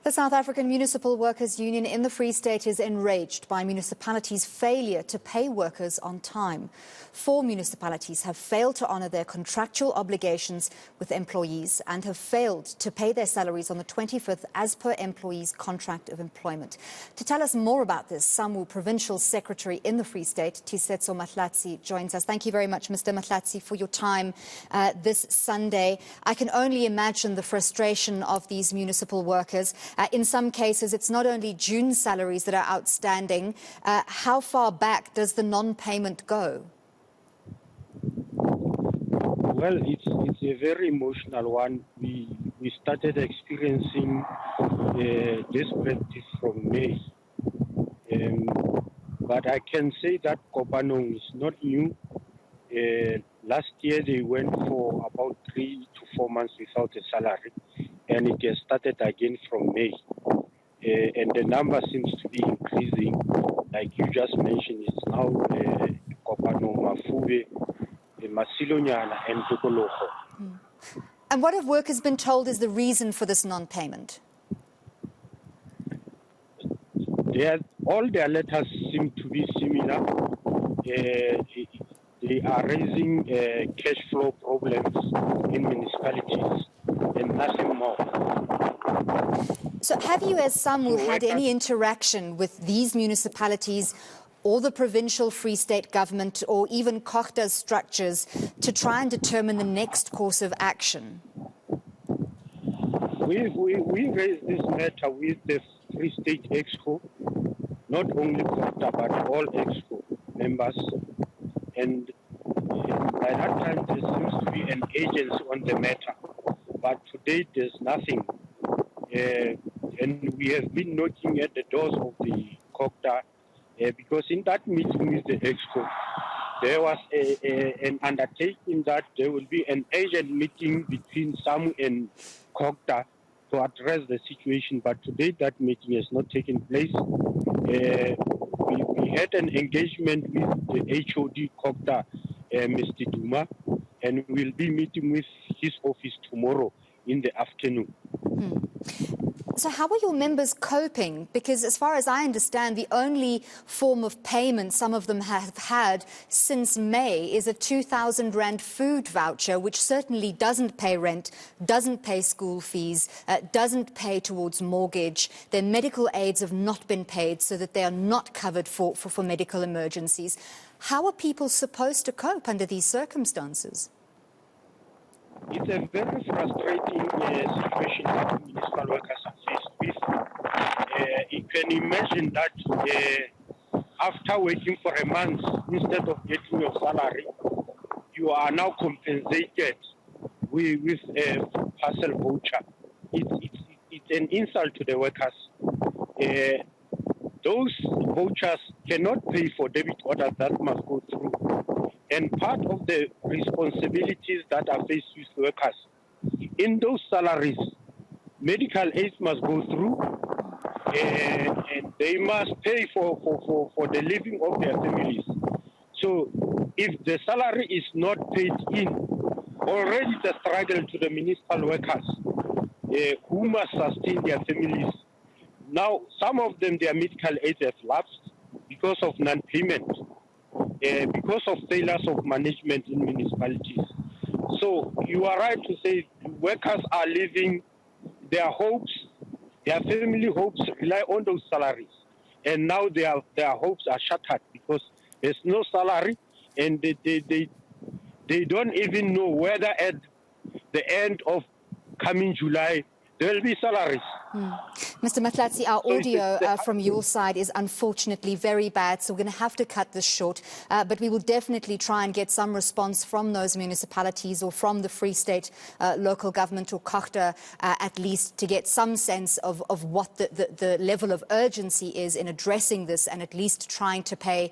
The South African Municipal Workers Union in the Free State is enraged by municipalities' failure to pay workers on time. 4 municipalities have failed to honour their contractual obligations with employees and have failed to pay their salaries on the 25th as per employees' contract of employment. To tell us more about this, SAMWU Provincial Secretary in the Free State, Tisetso Mahlatsi, joins us. Thank you very much, Mr. Mahlatsi, for your time this Sunday. I can only imagine the frustration of these municipal workers. In some cases, it's not only June salaries that are outstanding. How far back does the non-payment go? Well, it's a very emotional one. We started experiencing this practice from May. But I can say that Kopanong is not new. Last year, they went for about 3 to 4 months without a salary, and it has started again from May. And the number seems to be increasing. Like you just mentioned, it's now Kopanong, Mafube, Masilonyana, and Tokologo. And what have workers been told is the reason for this non-payment? All their letters seem to be similar. They are raising cash flow problems in municipalities and nothing more. So have you as SAMWU had any interaction with these municipalities or the provincial Free State government or even Kochta's structures to try and determine the next course of action? We raised this matter with the Free State Exco, not only Kochta but all Exco members. And by that time, there seems to be an agency on the matter. But to date, there's nothing. And we have been knocking at the doors of the Kochta because in that meeting with the Exco, there was an undertaking that there will be an agent meeting between SAMWU and Kochta to address the situation. But to date, that meeting has not taken place. We had an engagement with the HOD Kochta, Mr. Duma, and we'll be meeting with his office tomorrow in the afternoon. So how are your members coping? Because as far as I understand, the only form of payment some of them have had since May is a 2,000 Rand food voucher, which certainly doesn't pay rent, doesn't pay school fees, doesn't pay towards mortgage. Their medical aids have not been paid so that they are not covered for medical emergencies. How are people supposed to cope under these circumstances? It's a very frustrating situation that municipal workers are faced with. You can imagine that after waiting for a month, instead of getting your salary, you are now compensated with a parcel voucher. It's an insult to the workers. Those vouchers cannot pay for debit orders that must go through. And part of the responsibilities that are faced with workers, in those salaries, medical aids must go through, and they must pay for the living of their families. So if the salary is not paid in, already it's a struggle to the municipal workers who must sustain their families. Now, some of them, their medical aids have lapsed because of non-payment. Because of failures of management in municipalities. So you are right to say workers are living their hopes, their family hopes rely on those salaries. And now their hopes are shattered because there's no salary and they don't even know whether at the end of coming July there will be salaries. Mr. Mahlatsi, our audio from your side is unfortunately very bad, so we're going to have to cut this short. But we will definitely try and get some response from those municipalities or from the Free State local government or Kochta at least to get some sense of what the level of urgency is in addressing this and at least trying to pay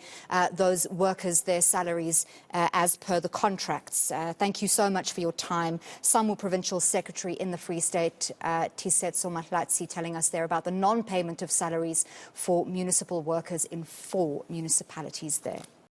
those workers their salaries as per the contracts. Thank you so much for your time. SAMWU Provincial Secretary in the Free State, Tisetso Mahlatsi, telling us there about the non-payment of salaries for municipal workers in 4 municipalities there.